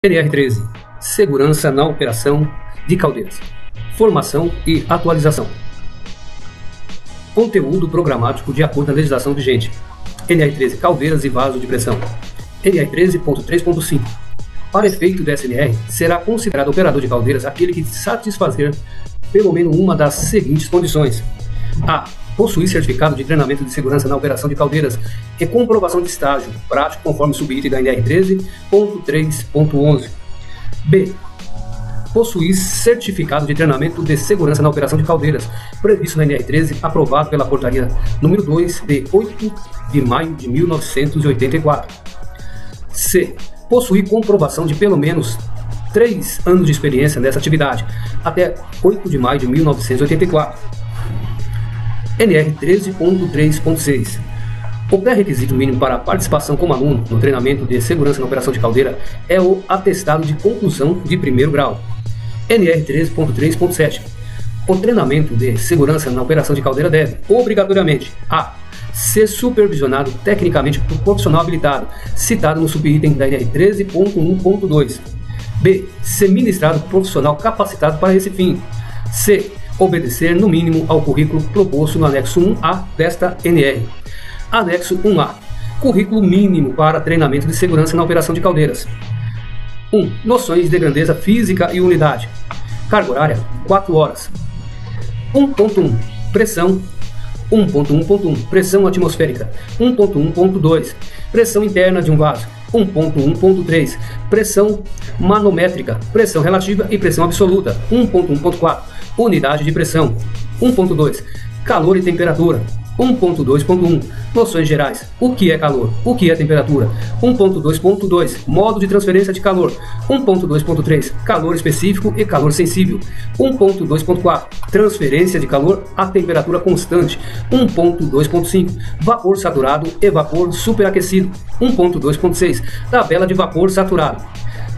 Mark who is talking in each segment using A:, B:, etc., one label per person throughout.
A: NR13 – Segurança na operação de caldeiras. Formação e atualização. Conteúdo programático de acordo com a legislação vigente. NR13 – Caldeiras e vasos de pressão. NR13.3.5 Para efeito do SNR, será considerado operador de caldeiras aquele que satisfazer pelo menos uma das seguintes condições: a. Possuir certificado de treinamento de segurança na operação de caldeiras e comprovação de estágio prático conforme subitem da NR13.3.11. B. Possuir certificado de treinamento de segurança na operação de caldeiras previsto na NR13, aprovado pela portaria número 2 de 8 de maio de 1984. C. Possuir comprovação de pelo menos 3 anos de experiência nessa atividade até 8 de maio de 1984. NR13.3.6 O pré-requisito mínimo para a participação como aluno no treinamento de segurança na operação de caldeira é o atestado de conclusão de primeiro grau. NR13.3.7 O treinamento de segurança na operação de caldeira deve, obrigatoriamente, a. Ser supervisionado tecnicamente por profissional habilitado, citado no subitem da NR13.1.2. B. Ser ministrado por profissional capacitado para esse fim. C. Obedecer no mínimo ao currículo proposto no anexo 1A desta NR. Anexo 1A. Currículo mínimo para treinamento de segurança na operação de caldeiras. 1. Noções de grandeza física e unidade. Carga horária, 4 horas. 1.1. Pressão. 1.1.1. Pressão atmosférica. 1.1.2. Pressão interna de um vaso. 1.1.3. Pressão manométrica. Pressão relativa e pressão absoluta. 1.1.4. Unidade de pressão. 1.2. Calor e temperatura. 1.2.1. Noções gerais. O que é calor? O que é temperatura? 1.2.2. Modo de transferência de calor. 1.2.3. Calor específico e calor sensível. 1.2.4. Transferência de calor a temperatura constante. 1.2.5. Vapor saturado e vapor superaquecido. 1.2.6. Tabela de vapor saturado.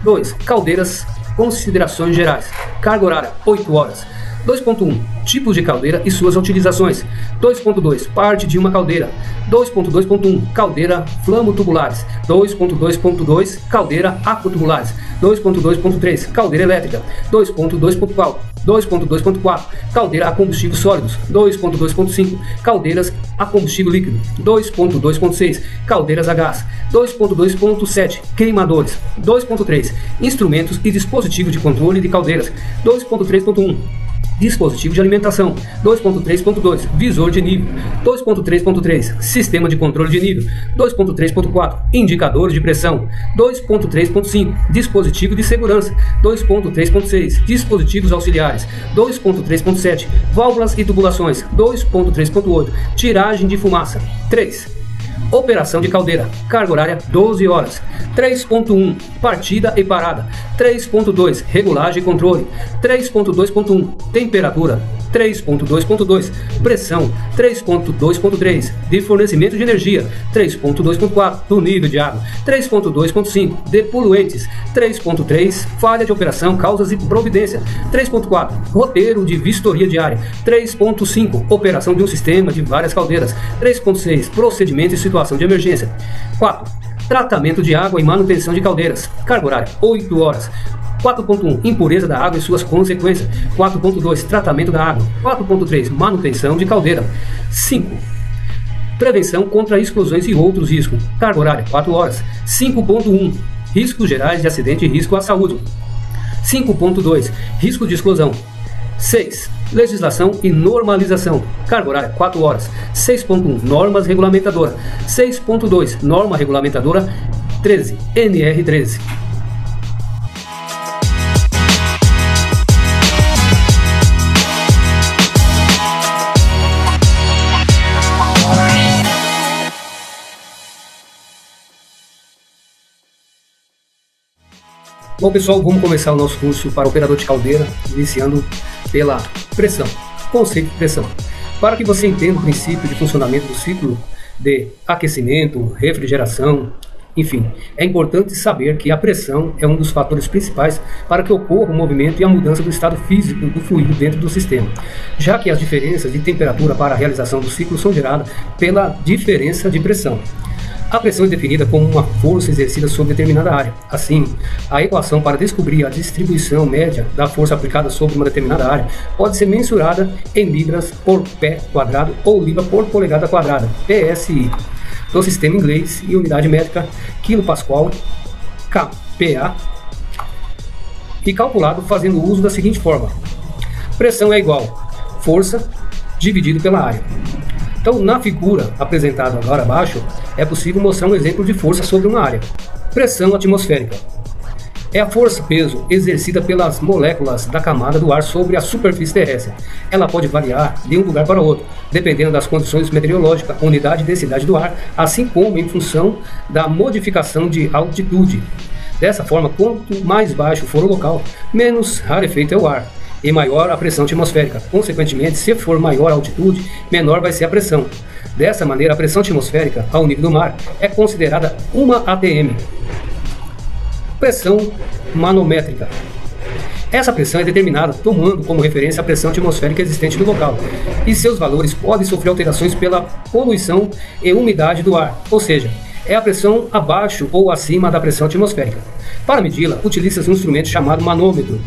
A: 2. Caldeiras. Considerações gerais. Carga horária, 8 horas. 2.1. Tipos de caldeira e suas utilizações. 2.2. Parte de uma caldeira. 2.2.1. Caldeira flamotubulares. 2.2.2. Caldeira aquatubulares. 2.2.3. Caldeira elétrica. 2.2.4. Caldeira a combustíveis sólidos. 2.2.5. Caldeiras a combustível líquido. 2.2.6. Caldeiras a gás. 2.2.7. Queimadores. 2.3. Instrumentos e dispositivos de controle de caldeiras. 2.3.1. Dispositivo de alimentação. 2.3.2 Visor de nível. 2.3.3 Sistema de controle de nível. 2.3.4 Indicadores de pressão. 2.3.5 Dispositivo de segurança. 2.3.6 Dispositivos auxiliares. 2.3.7 Válvulas e tubulações. 2.3.8 Tiragem de fumaça. 3. Operação de caldeira. Carga horária, 12 horas. 3.1. Partida e parada. 3.2. Regulagem e controle. 3.2.1. Temperatura. 3.2.2. Pressão. 3.2.3. De fornecimento de energia. 3.2.4. Do nível de água. 3.2.5. De poluentes. 3.3. Falha de operação, causas e providência. 3.4. Roteiro de vistoria diária. 3.5. Operação de um sistema de várias caldeiras. 3.6. Procedimento e situação de emergência. 4. Tratamento de água e manutenção de caldeiras. Carga horária, 8 horas. 4.1. Impureza da água e suas consequências. 4.2. Tratamento da água. 4.3. Manutenção de caldeira. 5. Prevenção contra explosões e outros riscos. Carga horária, 4 horas. 5.1. Riscos gerais de acidente e risco à saúde. 5.2. Risco de explosão. 6. Legislação e normalização. Carga horária, 4 horas. 6.1. Normas regulamentadoras. 6.2. Norma regulamentadora 13. NR13. Bom, pessoal, vamos começar o nosso curso para operador de caldeira, iniciando pela pressão. Conceito de pressão. Para que você entenda o princípio de funcionamento do ciclo de aquecimento, refrigeração, enfim, é importante saber que a pressão é um dos fatores principais para que ocorra o movimento e a mudança do estado físico do fluido dentro do sistema, já que as diferenças de temperatura para a realização do ciclo são geradas pela diferença de pressão. A pressão é definida como uma força exercida sobre determinada área. Assim, a equação para descobrir a distribuição média da força aplicada sobre uma determinada área pode ser mensurada em libras por pé quadrado ou libra por polegada quadrada, PSI, do sistema inglês, e unidade métrica quilopascal, kPa, e calculado fazendo uso da seguinte forma: pressão é igual força dividido pela área. Então, na figura apresentada agora abaixo, é possível mostrar um exemplo de força sobre uma área. Pressão atmosférica é a força-peso exercida pelas moléculas da camada do ar sobre a superfície terrestre. Ela pode variar de um lugar para outro, dependendo das condições meteorológicas, unidade e densidade do ar, assim como em função da modificação de altitude. Dessa forma, quanto mais baixo for o local, menos rarefeito é o ar e maior a pressão atmosférica. Consequentemente, se for maior a altitude, menor vai ser a pressão. Dessa maneira, a pressão atmosférica ao nível do mar é considerada uma ATM. Pressão manométrica. Essa pressão é determinada tomando como referência a pressão atmosférica existente no local, e seus valores podem sofrer alterações pela poluição e umidade do ar, ou seja, é a pressão abaixo ou acima da pressão atmosférica. Para medi-la, utiliza-se um instrumento chamado manômetro,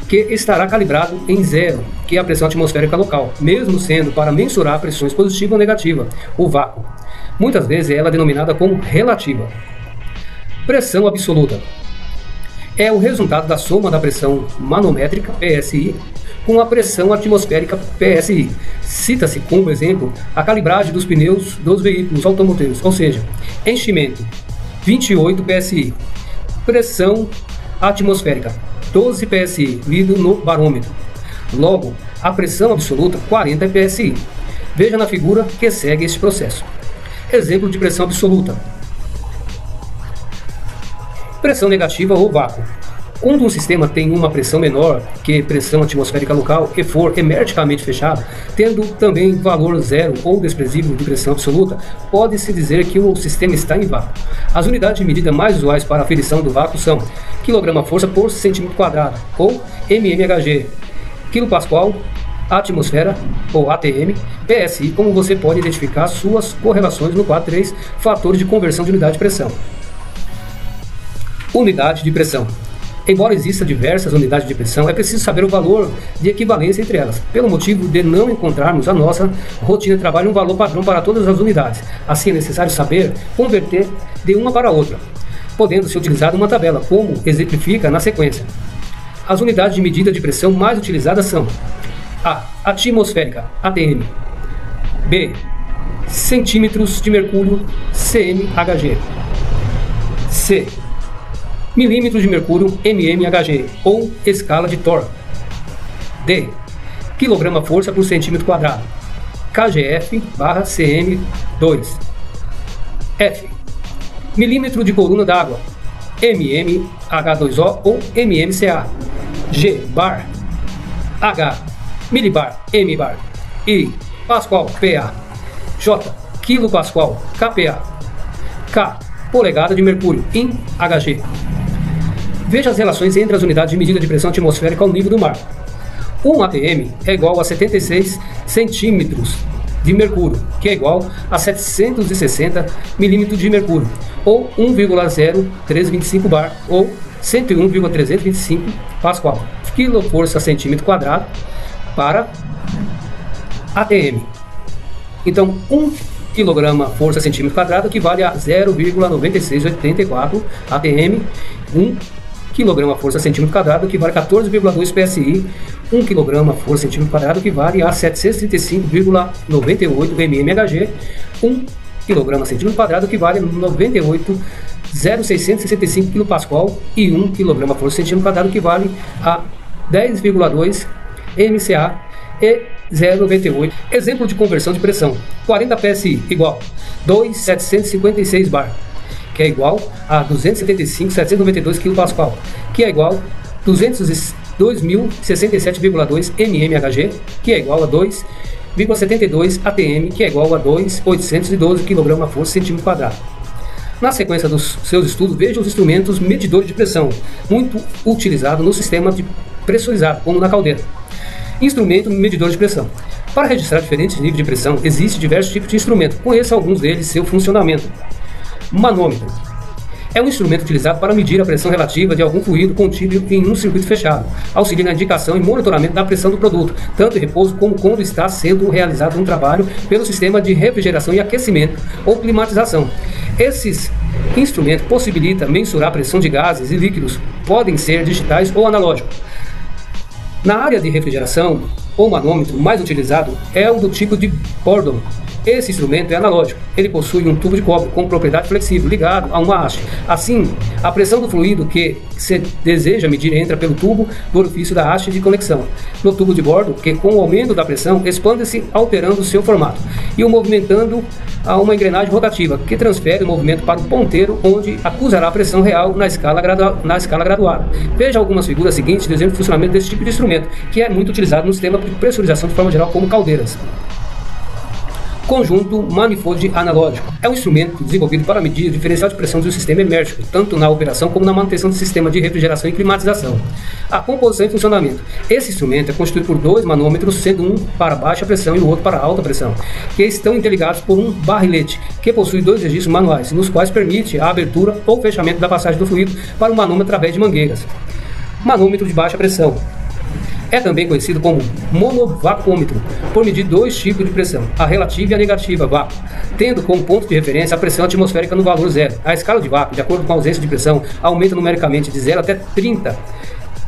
A: que estará calibrado em zero, que é a pressão atmosférica local, mesmo sendo para mensurar pressões positiva ou negativa, o vácuo. Muitas vezes ela é denominada como relativa. Pressão absoluta é o resultado da soma da pressão manométrica, PSI, com a pressão atmosférica, PSI. Cita-se como exemplo a calibragem dos pneus dos veículos automotores, ou seja, enchimento 28 PSI, pressão atmosférica 12 PSI, lido no barômetro. Logo, a pressão absoluta 40 PSI. Veja na figura que segue este processo. Exemplo de pressão absoluta. Pressão negativa ou vácuo. Quando um sistema tem uma pressão menor que pressão atmosférica local e for hermeticamente fechado, tendo também valor zero ou desprezível de pressão absoluta, pode-se dizer que o sistema está em vácuo. As unidades de medida mais usuais para a aferição do vácuo são kg/força por centímetro quadrado, ou mmHg, quilopascal, atmosfera, ou ATM, PSI, como você pode identificar suas correlações no quadro 3, fatores de conversão de unidade de pressão. Unidade de pressão. Embora existam diversas unidades de pressão, é preciso saber o valor de equivalência entre elas, pelo motivo de não encontrarmos a nossa rotina de trabalho um valor padrão para todas as unidades. Assim, é necessário saber converter de uma para outra, podendo ser utilizada uma tabela, como exemplifica na sequência. As unidades de medida de pressão mais utilizadas são: A. Atmosférica, ATM. B. Centímetros de mercúrio, CMHg. C. Milímetros de mercúrio, mmHg, ou escala de Thor. D. Quilograma-força por centímetro quadrado, KGF/cm2. F. Milímetro de coluna d'água, mmH2O ou mmCA. G. Bar. H. Milibar, mbar. I. Pascal, PA. J. Quilopascal, kPa. K. Polegada de mercúrio, in Hg. Veja as relações entre as unidades de medida de pressão atmosférica ao nível do mar. 1 ATM é igual a 76 centímetros de mercúrio, que é igual a 760 milímetros de mercúrio, ou 1,0325 bar, ou 101,325 pascal, quilo-força centímetro quadrado para ATM. Então, 1 kg/força centímetro quadrado equivale a 0,9684 ATM. 1 kg/força centímetro quadrado equivale a 14,2 PSI. 1 kg/força centímetro quadrado equivale a 735,98 mmHg. 1 kg/centímetro quadrado equivale a 98,0665 kPa. E 1 kg/força centímetro quadrado equivale a 10,2 MCA e 0,98. Exemplo de conversão de pressão: 40 PSI igual 2.756 bar, que é igual a 275.792 kPa, que é igual a 202.067,2 mmHg, que é igual a 2,72 ATM, que é igual a 2.812 kg/força centímetro quadrado. Na sequência dos seus estudos, veja os instrumentos medidores de pressão, muito utilizado no sistema de pressurizado, como na caldeira. Instrumento medidor de pressão. Para registrar diferentes níveis de pressão, existem diversos tipos de instrumento. Conheça alguns deles e seu funcionamento. Manômetro. É um instrumento utilizado para medir a pressão relativa de algum fluido contido em um circuito fechado. Auxilia na indicação e monitoramento da pressão do produto, tanto em repouso como quando está sendo realizado um trabalho pelo sistema de refrigeração e aquecimento ou climatização. Esses instrumentos possibilitam mensurar a pressão de gases e líquidos, podem ser digitais ou analógicos. Na área de refrigeração, o manômetro mais utilizado é o do tipo de Bourdon. Esse instrumento é analógico. Ele possui um tubo de cobre com propriedade flexível ligado a uma haste. Assim, a pressão do fluido que se deseja medir entra pelo tubo do orifício da haste de conexão no tubo de Bourdon, que com o aumento da pressão expande-se alterando seu formato e o movimentando a uma engrenagem rotativa que transfere o movimento para o ponteiro, onde acusará a pressão real na escala graduada. Veja algumas figuras seguintes dizendo o funcionamento desse tipo de instrumento, que é muito utilizado no sistema de pressurização de forma geral, como caldeiras. Conjunto manifold analógico. É um instrumento desenvolvido para medir o diferencial de pressão do sistema emérgico, tanto na operação como na manutenção do sistema de refrigeração e climatização. A composição e funcionamento. Esse instrumento é constituído por dois manômetros, sendo um para baixa pressão e o outro para alta pressão, que estão interligados por um barrilete, que possui dois registros manuais, nos quais permite a abertura ou fechamento da passagem do fluido para o manômetro através de mangueiras. Manômetro de baixa pressão. É também conhecido como monovacuômetro, por medir dois tipos de pressão, a relativa e a negativa vácuo, tendo como ponto de referência a pressão atmosférica no valor zero. A escala de vácuo, de acordo com a ausência de pressão, aumenta numericamente de 0 até 30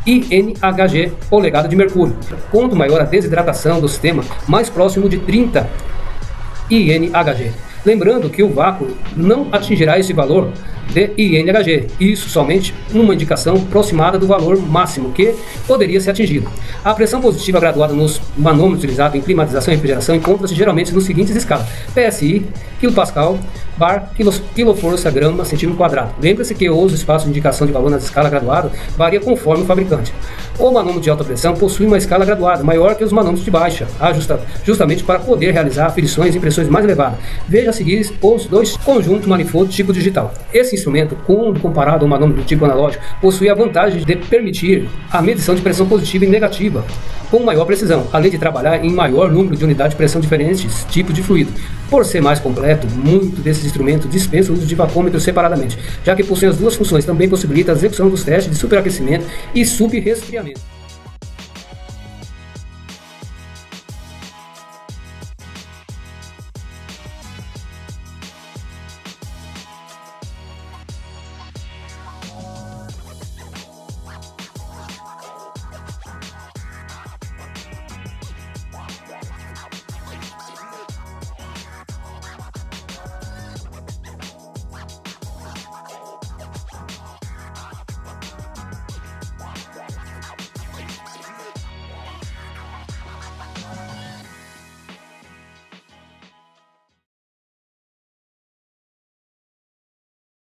A: INHG, polegada de mercúrio. Quanto maior a desidratação do sistema, mais próximo de 30 INHG. Lembrando que o vácuo não atingirá esse valor de INHG, isso somente uma indicação aproximada do valor máximo que poderia ser atingido. A pressão positiva graduada nos manômetros utilizados em climatização e refrigeração encontra-se geralmente nos seguintes escalas: PSI, kPa, bar, quiloforça, grama, centímetro quadrado. Lembre-se que os espaços de indicação de valor nas escalas graduadas varia conforme o fabricante. O manômetro de alta pressão possui uma escala graduada maior que os manômetros de baixa, justamente para poder realizar aferições e pressões mais elevadas. Veja a seguir os dois conjuntos manifold tipo digital. Esse instrumento, quando comparado ao manômetro do tipo analógico, possui a vantagem de permitir a medição de pressão positiva e negativa com maior precisão, além de trabalhar em maior número de unidades de pressão diferentes tipos de fluido. Por ser mais completo, muitos desses instrumentos dispensam o uso de vacômetros separadamente, já que possuem as duas funções, também possibilita a execução dos testes de superaquecimento e subresfriamento.